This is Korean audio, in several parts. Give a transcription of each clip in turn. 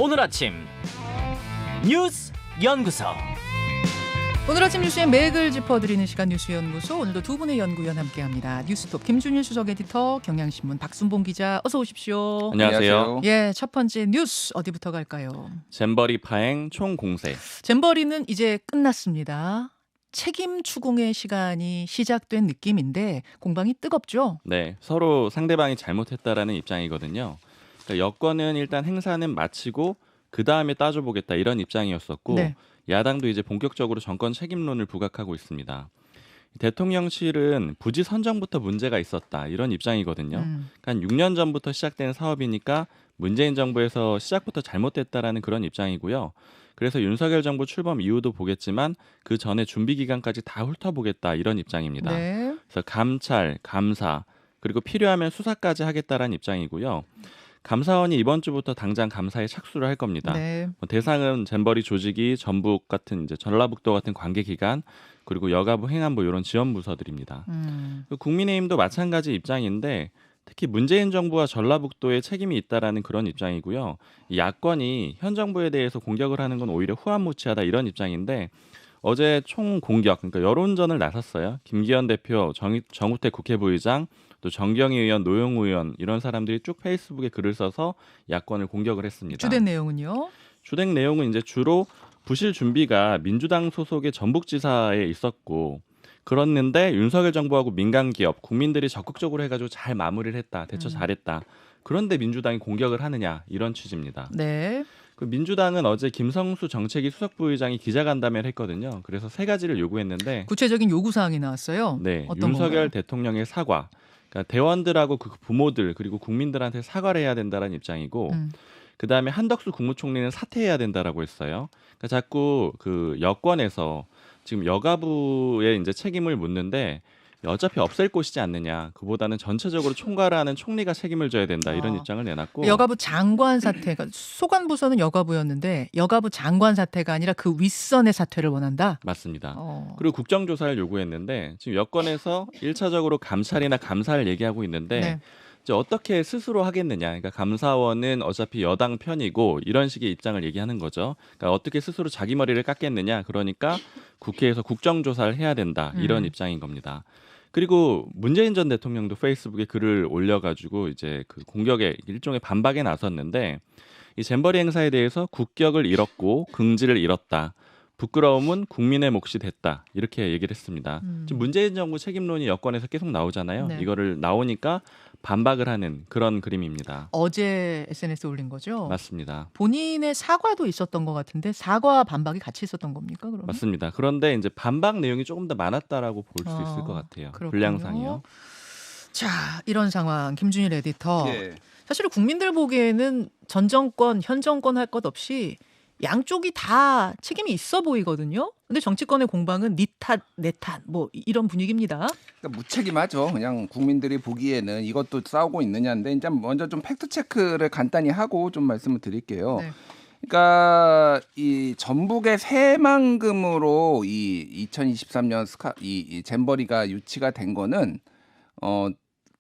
오늘 아침 뉴스 연구소. 오늘 아침 뉴스의 맥을 짚어드리는 시간 뉴스연구소. 오늘도 두 분의 연구위원 함께합니다. 뉴스톱 김준일 수석 에디터, 경향신문 박순봉 기자, 어서 오십시오. 안녕하세요. 예, 첫 번째 뉴스 어디부터 갈까요? 잼버리 파행 총공세. 잼버리는 이제 끝났습니다. 책임 추궁의 시간이 시작된 느낌인데 공방이 뜨겁죠? 네, 서로 상대방이 잘못했다라는 입장이거든요. 그러니까 여권은 일단 행사는 마치고 그 다음에 따져보겠다 이런 입장이었었고 네. 야당도 이제 본격적으로 정권 책임론을 부각하고 있습니다. 대통령실은 부지 선정부터 문제가 있었다 이런 입장이거든요. 그러니까 한 6년 전부터 시작된 사업이니까 문재인 정부에서 시작부터 잘못됐다라는 그런 입장이고요. 그래서 윤석열 정부 출범 이후도 보겠지만 그 전에 준비 기간까지 다 훑어보겠다 이런 입장입니다. 네. 그래서 감찰, 감사 그리고 필요하면 수사까지 하겠다라는 입장이고요. 감사원이 이번 주부터 당장 감사에 착수를 할 겁니다. 네. 대상은 잼버리 조직이 전북 같은 이제 전라북도 같은 관계기관 그리고 여가부, 행안부 이런 지원 부서들입니다. 국민의힘도 마찬가지 입장인데 특히 문재인 정부와 전라북도에 책임이 있다라는 그런 입장이고요. 이 야권이 현 정부에 대해서 공격을 하는 건 오히려 후한무치하다 이런 입장인데 어제 총 공격, 그러니까 여론전을 나섰어요. 김기현 대표, 정우택 국회부의장, 또 정경희 의원, 노영우 의원 이런 사람들이 쭉 페이스북에 글을 써서 야권을 공격을 했습니다. 주된 내용은요? 주된 내용은 이제 주로 부실 준비가 민주당 소속의 전북지사에 있었고 그랬는데 윤석열 정부하고 민간 기업, 국민들이 적극적으로 해가지고 잘 마무리를 했다, 대처 잘했다. 그런데 민주당이 공격을 하느냐 이런 취지입니다. 네. 그 민주당은 어제 김성수 정책위 수석부의장이 기자간담회를 했거든요. 그래서 세 가지를 요구했는데 구체적인 요구 사항이 나왔어요. 네, 어떤 윤석열 건가요? 대통령의 사과, 그러니까 대원들하고 그 부모들 그리고 국민들한테 사과를 해야 된다는 입장이고, 그 다음에 한덕수 국무총리는 사퇴해야 된다라고 했어요. 그러니까 자꾸 그 여권에서 지금 여가부에 이제 책임을 묻는데 어차피 없앨 곳이지 않느냐. 그보다는 전체적으로 총괄하는 총리가 책임을 져야 된다 이런 입장을 내놨고. 여가부 장관 사퇴가 소관부서는 여가부였는데 여가부 장관 사퇴가 아니라 그 윗선의 사퇴를 원한다. 맞습니다. 그리고 국정조사를 요구했는데 지금 여권에서 1차적으로 감찰이나 감사를 얘기하고 있는데 네. 이제 어떻게 스스로 하겠느냐. 그러니까 감사원은 어차피 여당 편이고 이런 식의 입장을 얘기하는 거죠. 그러니까 어떻게 스스로 자기 머리를 깎겠느냐. 그러니까 국회에서 국정조사를 해야 된다 이런 입장인 겁니다. 그리고 문재인 전 대통령도 페이스북에 글을 올려가지고 이제 그 공격에 일종의 반박에 나섰는데 이 잼버리 행사에 대해서 국격을 잃었고 긍지를 잃었다. 부끄러움은 국민의 몫이 됐다. 이렇게 얘기를 했습니다. 지금 문재인 정부 책임론이 여권에서 계속 나오잖아요. 네. 이거를 나오니까 반박을 하는 그런 그림입니다. 어제 SNS에 올린 거죠? 맞습니다. 본인의 사과도 있었던 것 같은데 사과와 반박이 같이 있었던 겁니까? 그러면? 맞습니다. 그런데 이제 반박 내용이 조금 더 많았다라고 볼 수 있을 것 같아요. 그렇군요. 분량상이요. 자, 이런 상황 김준일 에디터. 네. 사실 국민들 보기에는 전 정권, 현 정권 할 것 없이 양쪽이 다 책임이 있어 보이거든요. 근데 정치권의 공방은 네 탓, 내 탓, 뭐 이런 분위기입니다. 그러니까 무책임하죠. 그냥 국민들이 보기에는 이것도 싸우고 있느냐인데 이제 먼저 좀 팩트 체크를 간단히 하고 좀 말씀을 드릴게요. 네. 그러니까 이 전북의 새만금으로 이 2023년 이 잼버리가 유치가 된 거는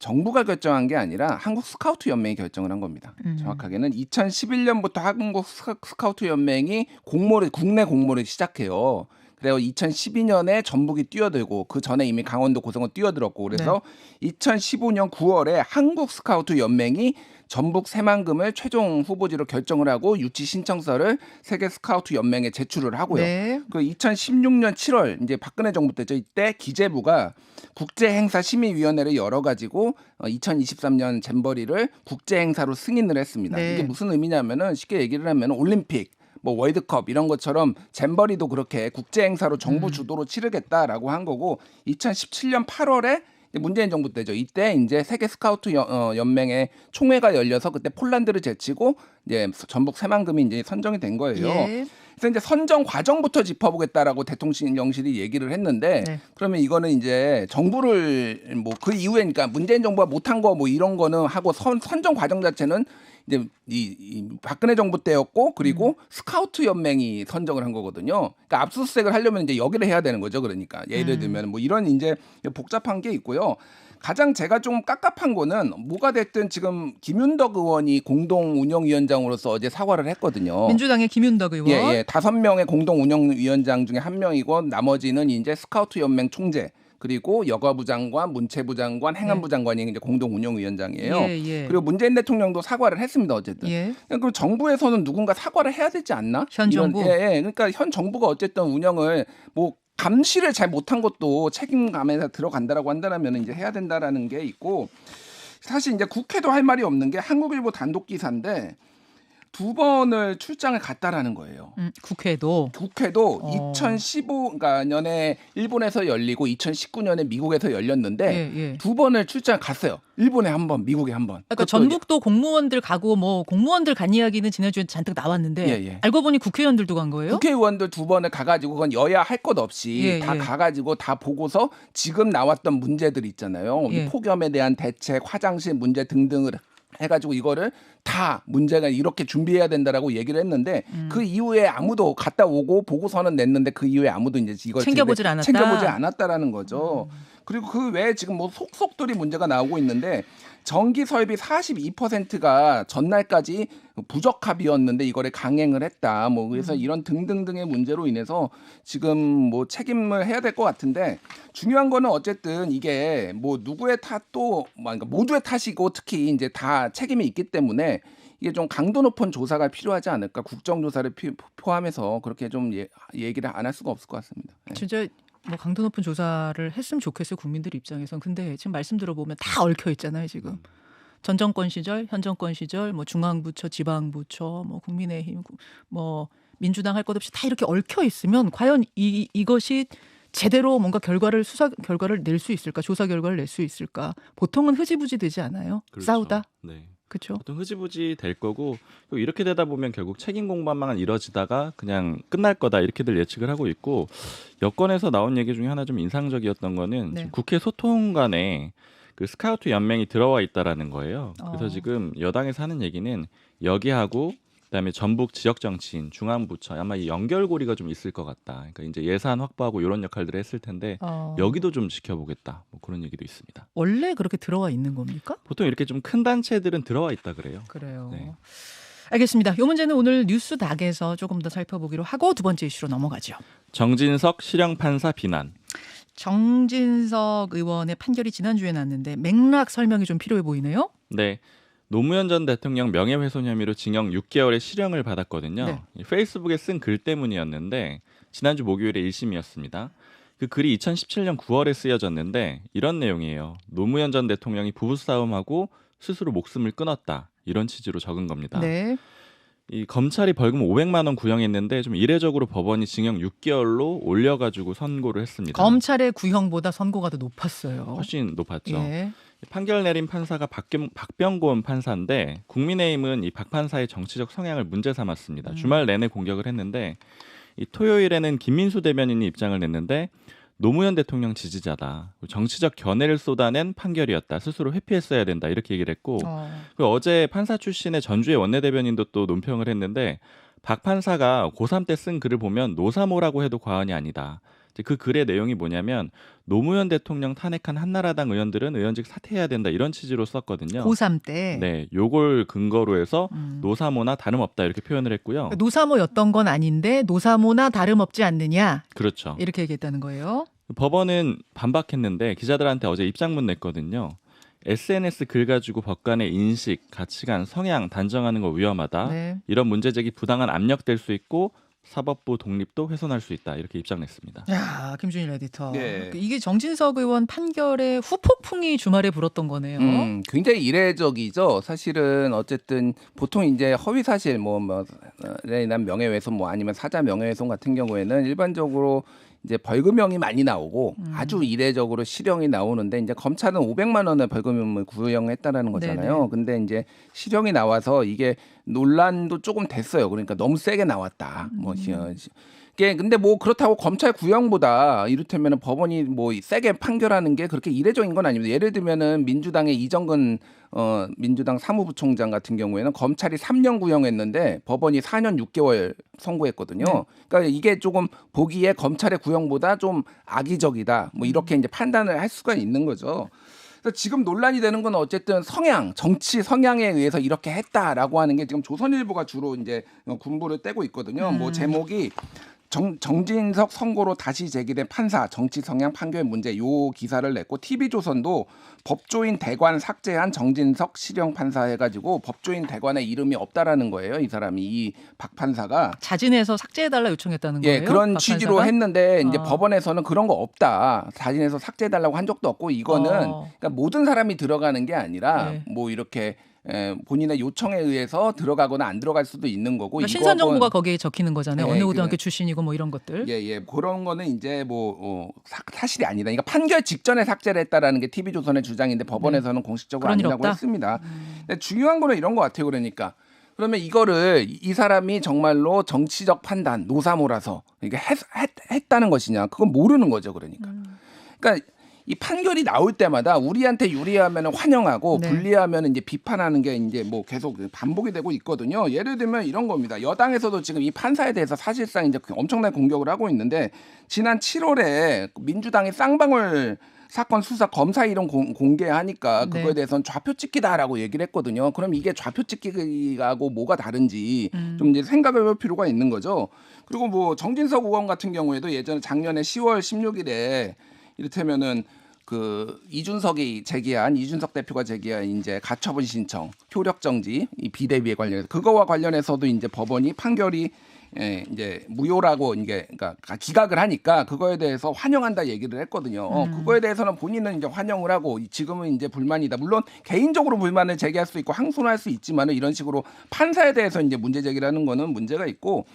정부가 결정한 게 아니라 한국 스카우트 연맹이 결정을 한 겁니다. 정확하게는 2011년부터 한국 스카우트 연맹이 국내 공모를 시작해요. 그래서 2012년에 전북이 뛰어들고 그 전에 이미 강원도 고성은 뛰어들었고 그래서 2015년 9월에 한국 스카우트 연맹이 전북 새만금을 최종 후보지로 결정을 하고 유치 신청서를 세계 스카우트 연맹에 제출을 하고요. 네. 그 2016년 7월 이제 박근혜 정부 때죠. 이때 기재부가 국제행사심의위원회를 열어가지고 2023년 잼버리를 국제행사로 승인을 했습니다. 네. 이게 무슨 의미냐면은 쉽게 얘기를 하면 올림픽, 뭐 월드컵 이런 것처럼 잼버리도 그렇게 국제행사로 정부 주도로 치르겠다라고 한 거고 2017년 8월에 문재인 정부 때죠. 이때 이제 세계 스카우트 연맹의 총회가 열려서 그때 폴란드를 제치고 이제 전북 새만금이 이제 선정이 된 거예요. 예. 그래서 이제 선정 과정부터 짚어보겠다라고 대통령실이 얘기를 했는데 네. 그러면 이거는 이제 정부를 뭐 그 이후에 그러니까 문재인 정부가 못한 거 뭐 이런 거는 하고 선정 과정 자체는 이제 이 박근혜 정부 때였고 그리고 스카우트 연맹이 선정을 한 거거든요. 그러니까 압수수색을 하려면 이제 여기를 해야 되는 거죠. 그러니까 예를 들면 뭐 이런 이제 복잡한 게 있고요. 가장 제가 좀 깝깝한 거는 뭐가 됐든 지금 김윤덕 의원이 공동 운영위원장으로서 어제 사과를 했거든요. 민주당의 김윤덕 의원. 예, 5명의 공동 운영위원장 중에 1명이고 나머지는 이제 스카우트 연맹 총재 그리고 여가부 장관, 문체부 장관, 행안부 장관이 이제 공동 운영위원장이에요. 그리고 문재인 대통령도 사과를 했습니다. 어쨌든. 그리고 정부에서는 누군가 사과를 해야 되지 않나? 현 정부. 그러니까 현 정부가 어쨌든 운영을 뭐 감시를 잘 못한 것도 책임감에 들어간다라고 한다면 이제 해야 된다라는 게 있고 사실 이제 국회도 할 말이 없는 게 한국일보 단독 기사인데 2번을 출장을 갔다라는 거예요. 국회도 2015 그러니까 년에 일본에서 열리고 2019년에 미국에서 열렸는데 2번을 출장 갔어요. 일본에 한 번, 미국에 한 번. 그러니까 전북도 공무원들 가고 뭐 공무원들 간 이야기는 지난주에 잔뜩 나왔는데 알고 보니 국회의원들도 간 거예요? 국회의원들 2번을 가가지고 그건 여야 할 것 없이 다 가가지고 다 보고서 지금 나왔던 문제들 있잖아요. 이 폭염에 대한 대책, 화장실 문제 등등을 해가지고 이거를 다 문제가 이렇게 준비해야 된다라고 얘기를 했는데 그 이후에 아무도 갔다 오고 보고서는 냈는데 그 이후에 아무도 이제 이걸 챙겨보지 않았다라는 거죠. 그리고 그 외에 지금 뭐 속속들이 문제가 나오고 있는데 전기 설비 42%가 전날까지 부적합이었는데 이거를 강행을 했다. 뭐 그래서 이런 등등등의 문제로 인해서 지금 뭐 책임을 해야 될 것 같은데 중요한 거는 어쨌든 이게 뭐 누구의 탓도 그러니까 모두의 탓이고 특히 이제 다 책임이 있기 때문에 이게 좀 강도 높은 조사가 필요하지 않을까 국정조사를 포함해서 그렇게 좀 얘기를 안 할 수가 없을 것 같습니다. 네. 진짜 뭐 강도 높은 조사를 했으면 좋겠어요. 국민들 입장에선. 근데 지금 말씀 들어보면 다 얽혀 있잖아요. 지금. 전 정권 시절, 현 정권 시절, 뭐 중앙부처, 지방부처, 뭐 국민의힘, 뭐 민주당 할 것 없이 다 이렇게 얽혀 있으면 과연 이것이 제대로 뭔가 수사 결과를 낼 수 있을까? 조사 결과를 낼 수 있을까? 보통은 흐지부지 되지 않아요? 그렇죠. 싸우다. 네. 그렇죠. 보통 흐지부지 될 거고 이렇게 되다 보면 결국 책임 공방만 이뤄지다가 그냥 끝날 거다 이렇게들 예측을 하고 있고 여권에서 나온 얘기 중에 하나 좀 인상적이었던 거는 지금 국회 소통관에 그 스카우트 연맹이 들어와 있다라는 거예요. 그래서 지금 여당에서 하는 얘기는 여기하고 그다음에 전북 지역 정치인, 중앙부처 아마 이 연결고리가 좀 있을 것 같다. 그러니까 이제 예산 확보하고 이런 역할들을 했을 텐데 여기도 좀 지켜보겠다. 뭐 그런 얘기도 있습니다. 원래 그렇게 들어와 있는 겁니까? 보통 이렇게 좀 큰 단체들은 들어와 있다 그래요. 그래요. 네. 알겠습니다. 이 문제는 오늘 뉴스닥에서 조금 더 살펴보기로 하고 두 번째 이슈로 넘어가죠. 정진석 실형판사 비난. 정진석 의원의 판결이 지난주에 났는데 맥락 설명이 좀 필요해 보이네요. 네. 노무현 전 대통령 명예훼손 혐의로 징역 6개월의 실형을 받았거든요. 네. 페이스북에 쓴 글 때문이었는데 지난주 목요일에 1심이었습니다. 그 글이 2017년 9월에 쓰여졌는데 이런 내용이에요. 노무현 전 대통령이 부부싸움하고 스스로 목숨을 끊었다. 이런 취지로 적은 겁니다. 네. 이 검찰이 벌금 500만 원 구형했는데 좀 이례적으로 법원이 징역 6개월로 올려가지고 선고를 했습니다. 검찰의 구형보다 선고가 더 높았어요. 훨씬 높았죠. 예. 판결 내린 판사가 박병곤 판사인데 국민의힘은 이 박 판사의 정치적 성향을 문제 삼았습니다. 주말 내내 공격을 했는데 이 토요일에는 김민수 대변인이 입장을 냈는데 노무현 대통령 지지자다. 정치적 견해를 쏟아낸 판결이었다. 스스로 회피했어야 된다. 이렇게 얘기를 했고 그리고 어제 판사 출신의 전주의 원내대변인도 또 논평을 했는데 박 판사가 고3 때 쓴 글을 보면 노사모라고 해도 과언이 아니다. 그 글의 내용이 뭐냐면 노무현 대통령 탄핵한 한나라당 의원들은 의원직 사퇴해야 된다 이런 취지로 썼거든요. 고3 때. 네, 요걸 근거로 해서 노사모나 다름없다 이렇게 표현을 했고요. 노사모였던 건 아닌데 노사모나 다름없지 않느냐. 그렇죠. 이렇게 얘기했다는 거예요. 법원은 반박했는데 기자들한테 어제 입장문 냈거든요. SNS 글 가지고 법관의 인식, 가치관, 성향 단정하는 거 위험하다. 네. 이런 문제 제기 부당한 압력될 수 있고 사법부 독립도 훼손할 수 있다. 이렇게 입장 냈습니다. 야, 김준일 에디터. 네. 이게 정진석 의원 판결에 후폭풍이 주말에 불었던 거네요. 굉장히 이례적이죠. 사실은 어쨌든 보통 이제 허위 사실 인한 명예훼손 아니면 사자 명예훼손 같은 경우에는 일반적으로 이제 벌금형이 많이 나오고 아주 이례적으로 실형이 나오는데 이제 검찰은 500만 원의 벌금을 구형했다라는 거잖아요. 네네. 근데 이제 실형이 나와서 이게 논란도 조금 됐어요. 그러니까 너무 세게 나왔다. 근데 그렇다고 검찰 구형보다 이를테면 법원이 세게 판결하는 게 그렇게 이례적인 건 아닙니다. 예를 들면은 민주당의 이정근 민주당 사무부총장 같은 경우에는 검찰이 3년 구형했는데 법원이 4년 6개월 선고했거든요. 네. 그러니까 이게 조금 보기에 검찰의 구형보다 좀 악의적이다. 이렇게 이제 판단을 할 수가 있는 거죠. 그래서 지금 논란이 되는 건 어쨌든 정치 성향에 의해서 이렇게 했다라고 하는 게 지금 조선일보가 주로 이제 군부를 떼고 있거든요. 뭐 제목이 정진석 선고로 다시 제기된 판사 정치 성향 판결 문제 요 기사를 냈고 TV조선도 법조인 대관 삭제한 정진석 실형 판사 해가지고 법조인 대관에 이름이 없다라는 거예요. 이 사람이 이 박 판사가 자진해서 삭제해달라 요청했다는 거예요. 예, 그런 박 취지로 판사가? 했는데 이제 법원에서는 그런 거 없다. 자진해서 삭제해달라고 한 적도 없고 이거는 그러니까 모든 사람이 들어가는 게 아니라 네. 뭐 이렇게 본인의 요청에 의해서 들어가거나 안 들어갈 수도 있는 거고 그러니까 신선 정보가 거기에 적히는 거잖아요. 예, 어느 고등학교 출신이고 뭐 이런 것들. 예, 그런 거는 이제 사실이 아니다. 그러니까 판결 직전에 삭제를 했다라는 게 TV조선의 주장인데 법원에서는 공식적으로 그런 일 아니라고 없다? 했습니다. 근데 중요한 거는 이런 것 같아요. 그러니까 그러면 이거를 이 사람이 정말로 정치적 판단 노사모라서 이게 했다는 것이냐? 그건 모르는 거죠. 그러니까 이 판결이 나올 때마다 우리한테 유리하면 환영하고 네. 불리하면 이제 비판하는 게 이제 뭐 계속 반복이 되고 있거든요. 예를 들면 이런 겁니다. 여당에서도 지금 이 판사에 대해서 사실상 이제 엄청난 공격을 하고 있는데 지난 7월에 민주당이 쌍방울 사건 수사 검사 이름 공개하니까 그거에 네. 대해서는 좌표 찍기다라고 얘기를 했거든요. 그럼 이게 좌표 찍기하고 뭐가 다른지 좀 이제 생각을 해볼 필요가 있는 거죠. 그리고 뭐 정진석 의원 같은 경우에도 예전에 작년에 10월 16일에 이를테면은 그 이준석 대표가 제기한 이제 가처분 신청, 효력 정지, 이 비대위에 관련해서 그거와 관련해서도 이제 법원이 판결이 이제 무효라고 이게 그러니까 기각을 하니까 그거에 대해서 환영한다 얘기를 했거든요. 그거에 대해서는 본인은 이제 환영을 하고 지금은 이제 불만이다. 물론 개인적으로 불만을 제기할 수 있고 항소를 할 수 있지만은 이런 식으로 판사에 대해서 이제 문제 제기를 하는 거는 문제가 있고.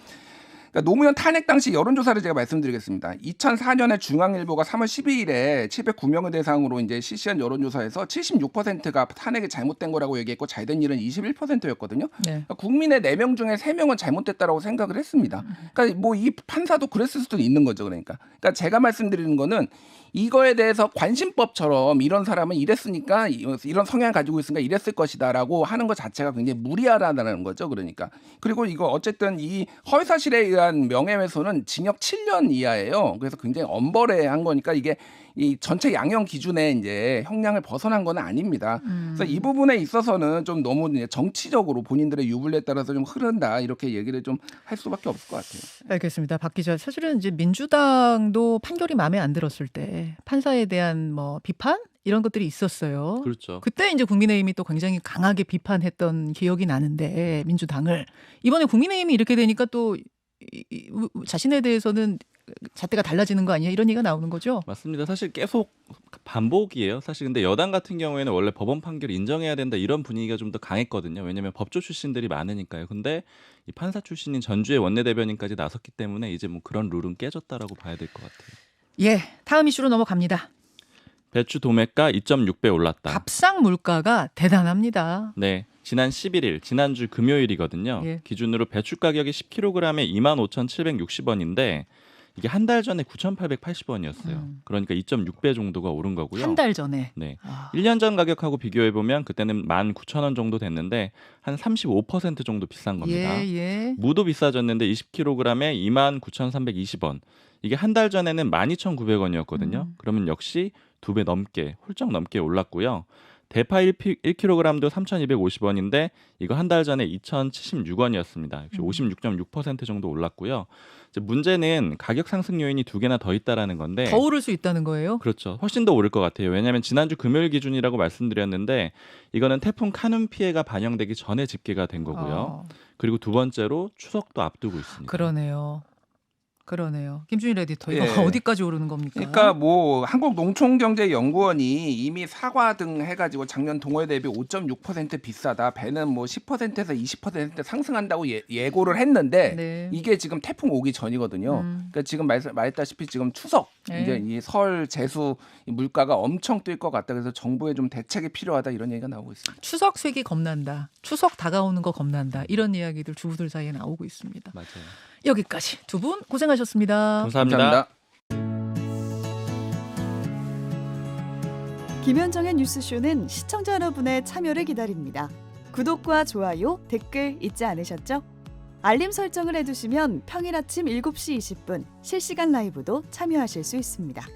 그러니까 노무현 탄핵 당시 여론조사를 제가 말씀드리겠습니다. 2004년에 중앙일보가 3월 12일에 709명을 대상으로 이제 실시한 여론조사에서 76%가 탄핵이 잘못된 거라고 얘기했고 잘된 일은 21%였거든요. 네. 그러니까 국민의 4명 중에 3명은 잘못됐다라고 생각을 했습니다. 그러니까 뭐 이 판사도 그랬을 수도 있는 거죠. 그러니까 제가 말씀드리는 거는 이거에 대해서 관심법처럼 이런 사람은 이랬으니까 이런 성향을 가지고 있으니까 이랬을 것이다라고 하는 것 자체가 굉장히 무리하다는 거죠. 그러니까 그리고 이거 어쨌든 이 허위사실에 의한 명예훼손은 징역 7년 이하예요. 그래서 굉장히 엄벌해한 거니까 이게 이 전체 양형 기준에 이제 형량을 벗어난 건 아닙니다. 그래서 이 부분에 있어서는 좀 너무 이제 정치적으로 본인들의 유불리에 따라서 좀 흐른다 이렇게 얘기를 좀 할 수밖에 없을 것 같아요. 알겠습니다. 박 기자, 사실은 이제 민주당도 판결이 마음에 안 들었을 때 판사에 대한 뭐 비판 이런 것들이 있었어요. 그렇죠. 그때 이제 국민의힘이 또 굉장히 강하게 비판했던 기억이 나는데 민주당을 이번에 국민의힘이 이렇게 되니까 또 자신에 대해서는 잣대가 달라지는 거 아니야? 이런 얘기가 나오는 거죠. 맞습니다. 사실 계속 반복이에요. 사실 근데 여당 같은 경우에는 원래 법원 판결을 인정해야 된다 이런 분위기가 좀 더 강했거든요. 왜냐하면 법조 출신들이 많으니까요. 근데 이 판사 출신인 전주의 원내대변인까지 나섰기 때문에 이제 뭐 그런 룰은 깨졌다라고 봐야 될 것 같아요. 예, 다음 이슈로 넘어갑니다. 배추 도매가 2.6배 올랐다. 밥상 물가가 대단합니다. 네. 지난 11일, 지난주 금요일이거든요. 예. 기준으로 배추 가격이 10kg에 25,760원인데 이게 한 달 전에 9,880원이었어요. 그러니까 2.6배 정도가 오른 거고요. 한 달 전에. 네. 1년 전 가격하고 비교해 보면 그때는 19,000원 정도 됐는데 한 35% 정도 비싼 겁니다. 예. 무도 비싸졌는데 20kg에 29,320원. 이게 한 달 전에는 12,900원이었거든요. 그러면 역시 2배 넘게, 훌쩍 넘게 올랐고요. 대파 1kg도 3,250원인데 이거 한 달 전에 2,076원이었습니다. 역시 56.6% 정도 올랐고요. 이제 문제는 가격 상승 요인이 2개나 더 있다라는 건데 더 오를 수 있다는 거예요? 그렇죠. 훨씬 더 오를 것 같아요. 왜냐하면 지난주 금요일 기준이라고 말씀드렸는데 이거는 태풍 카눈 피해가 반영되기 전에 집계가 된 거고요. 그리고 두 번째로 추석도 앞두고 있습니다. 그러네요. 김준일 에디터, 이거 예. 어디까지 오르는 겁니까? 그러니까 뭐 한국농촌경제연구원이 이미 사과 등 해가지고 작년 동월 대비 5.6% 비싸다. 배는 뭐 10%에서 20% 상승한다고 예고를 했는데 네. 이게 지금 태풍 오기 전이거든요. 그러니까 지금 말했다시피 지금 추석 네. 이제 이 설 재수 물가가 엄청 뛸 것 같다. 그래서 정부에 좀 대책이 필요하다 이런 얘기가 나오고 있습니다. 추석 세기 겁난다. 추석 다가오는 거 겁난다. 이런 이야기들 주부들 사이에 나오고 있습니다. 맞아요. 여기까지 두 분 고생하셨습니다. 감사합니다. 김현정의 뉴스쇼는 시청자 여러분의 참여를 기다립니다. 구독과 좋아요, 댓글 잊지 않으셨죠? 알림 설정을 해두시면 평일 아침 7시 20분 실시간 라이브도 참여하실 수 있습니다.